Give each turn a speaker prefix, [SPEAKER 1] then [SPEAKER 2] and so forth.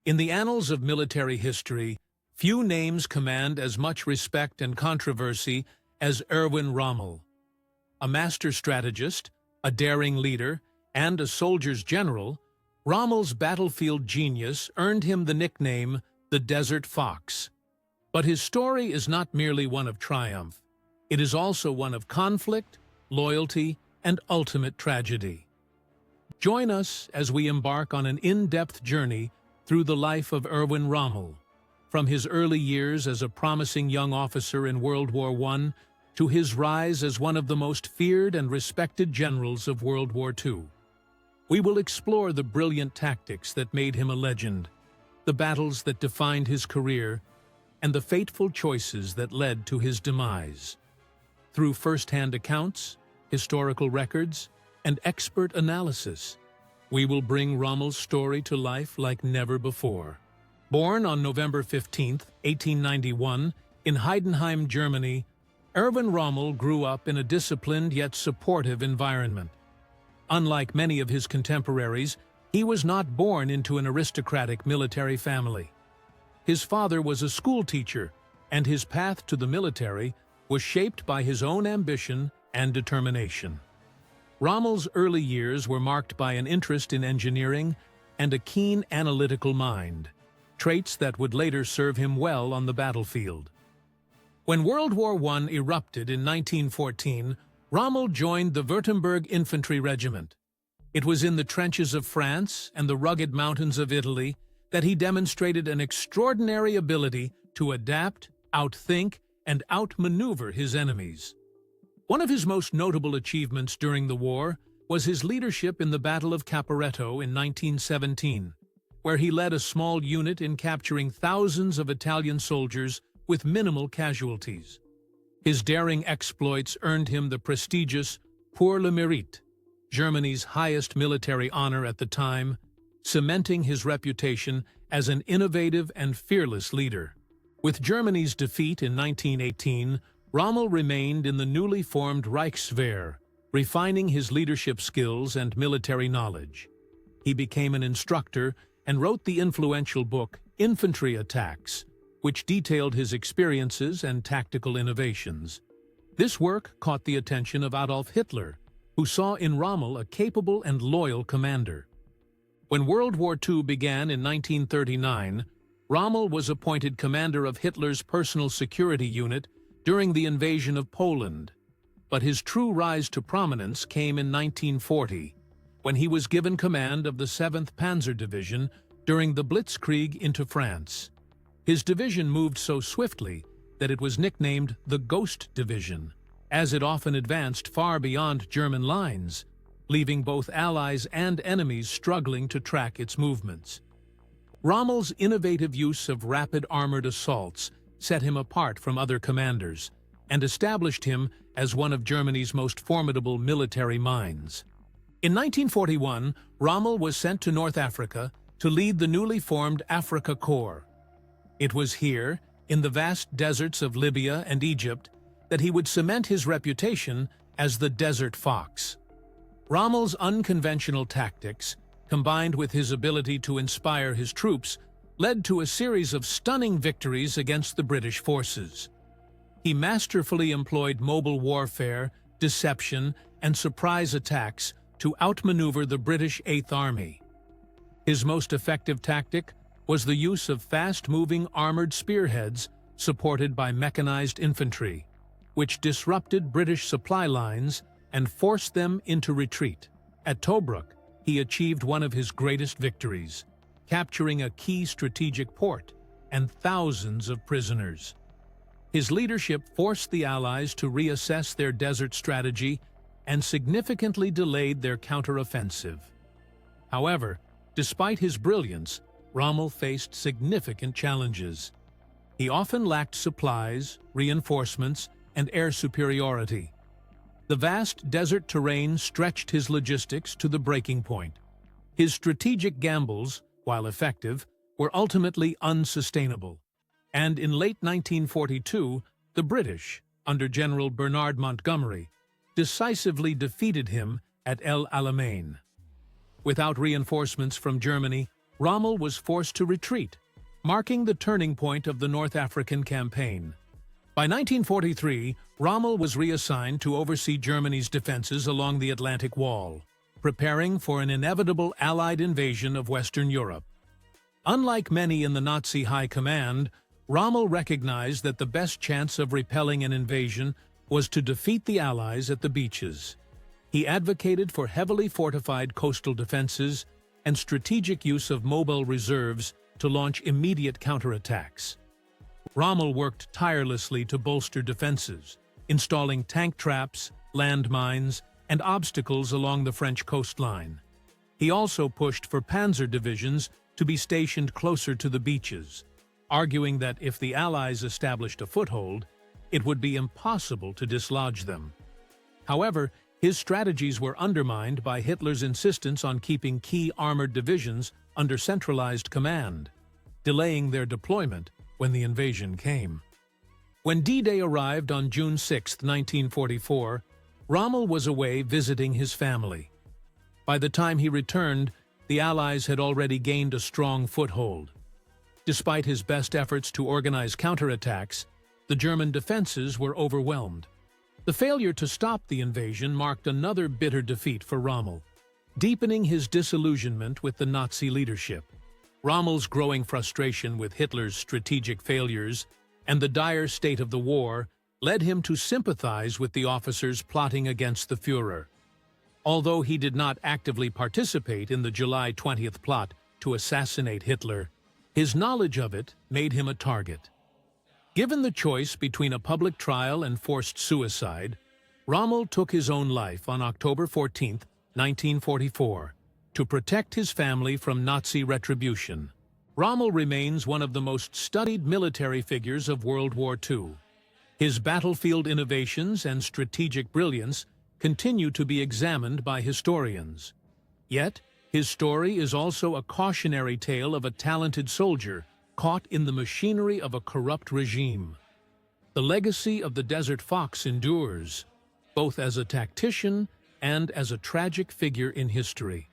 [SPEAKER 1] In the annals of military history, few names command as much respect and controversy as Erwin Rommel. A master strategist, a daring leader, and a soldier's general, Rommel's battlefield genius earned him the nickname the Desert Fox. But his story is not merely one of triumph. It is also one of conflict, loyalty, and ultimate tragedy. Join us as we embark on an in-depth journey through the life of Erwin Rommel, from his early years as a promising young officer in World War I to his rise as one of the most feared and respected generals of World War II. We will explore the brilliant tactics that made him a legend, the battles that defined his career, and the fateful choices that led to his demise. Through first-hand accounts, historical records, and expert analysis, we will bring Rommel's story to life like never before. Born on November 15, 1891, in Heidenheim, Germany, Erwin Rommel grew up in a disciplined yet supportive environment. Unlike many of his contemporaries, he was not born into an aristocratic military family. His father was a schoolteacher, and his path to the military was shaped by his own ambition and determination. Rommel's early years were marked by an interest in engineering and a keen analytical mind, traits that would later serve him well on the battlefield. When World War I erupted in 1914, Rommel joined the Württemberg Infantry Regiment. It was in the trenches of France and the rugged mountains of Italy that he demonstrated an extraordinary ability to adapt, outthink, and outmaneuver his enemies. One of his most notable achievements during the war was his leadership in the Battle of Caporetto in 1917, where he led a small unit in capturing thousands of Italian soldiers with minimal casualties. His daring exploits earned him the prestigious Pour le Mérite, Germany's highest military honor at the time, cementing his reputation as an innovative and fearless leader. With Germany's defeat in 1918, Rommel remained in the newly formed Reichswehr, refining his leadership skills and military knowledge. He became an instructor and wrote the influential book Infantry Attacks, which detailed his experiences and tactical innovations. This work caught the attention of Adolf Hitler, who saw in Rommel a capable and loyal commander. When World War II began in 1939, Rommel was appointed commander of Hitler's personal security unit during the invasion of Poland. But his true rise to prominence came in 1940, when he was given command of the 7th Panzer Division during the Blitzkrieg into France. His division moved so swiftly that it was nicknamed the Ghost Division, as it often advanced far beyond German lines, leaving both allies and enemies struggling to track its movements. Rommel's innovative use of rapid armored assaults set him apart from other commanders and established him as one of Germany's most formidable military minds. In 1941, Rommel was sent to North Africa to lead the newly formed Afrika Korps. It was here, in the vast deserts of Libya and Egypt, that he would cement his reputation as the Desert Fox. Rommel's unconventional tactics, combined with his ability to inspire his troops, led to a series of stunning victories against the British forces. He masterfully employed mobile warfare, deception, and surprise attacks to outmaneuver the British Eighth Army. His most effective tactic was the use of fast-moving armored spearheads supported by mechanized infantry, which disrupted British supply lines and forced them into retreat. At Tobruk, he achieved one of his greatest victories, capturing a key strategic port and thousands of prisoners. His leadership forced the Allies to reassess their desert strategy and significantly delayed their counteroffensive. However, despite his brilliance, Rommel faced significant challenges. He often lacked supplies, reinforcements, and air superiority. The vast desert terrain stretched his logistics to the breaking point. His strategic gambles, while effective, were ultimately unsustainable. And in late 1942, the British, under General Bernard Montgomery, decisively defeated him at El Alamein. Without reinforcements from Germany, Rommel was forced to retreat, marking the turning point of the North African campaign. By 1943, Rommel was reassigned to oversee Germany's defenses along the Atlantic Wall, preparing for an inevitable Allied invasion of Western Europe. Unlike many in the Nazi high command, Rommel recognized that the best chance of repelling an invasion was to defeat the Allies at the beaches. He advocated for heavily fortified coastal defenses and strategic use of mobile reserves to launch immediate counterattacks. Rommel worked tirelessly to bolster defenses, installing tank traps, landmines, and obstacles along the French coastline. He also pushed for panzer divisions to be stationed closer to the beaches, arguing that if the Allies established a foothold, it would be impossible to dislodge them. However, his strategies were undermined by Hitler's insistence on keeping key armored divisions under centralized command, delaying their deployment when the invasion came. When D-Day arrived on June 6, 1944, Rommel was away visiting his family. By the time he returned, the Allies had already gained a strong foothold. Despite his best efforts to organize counterattacks, the German defenses were overwhelmed. The failure to stop the invasion marked another bitter defeat for Rommel, deepening his disillusionment with the Nazi leadership. Rommel's growing frustration with Hitler's strategic failures and the dire state of the war led him to sympathize with the officers plotting against the Führer. Although he did not actively participate in the July 20th plot to assassinate Hitler, his knowledge of it made him a target. Given the choice between a public trial and forced suicide, Rommel took his own life on October 14, 1944, to protect his family from Nazi retribution. Rommel remains one of the most studied military figures of World War II. His battlefield innovations and strategic brilliance continue to be examined by historians. Yet, his story is also a cautionary tale of a talented soldier caught in the machinery of a corrupt regime. The legacy of the Desert Fox endures, both as a tactician and as a tragic figure in history.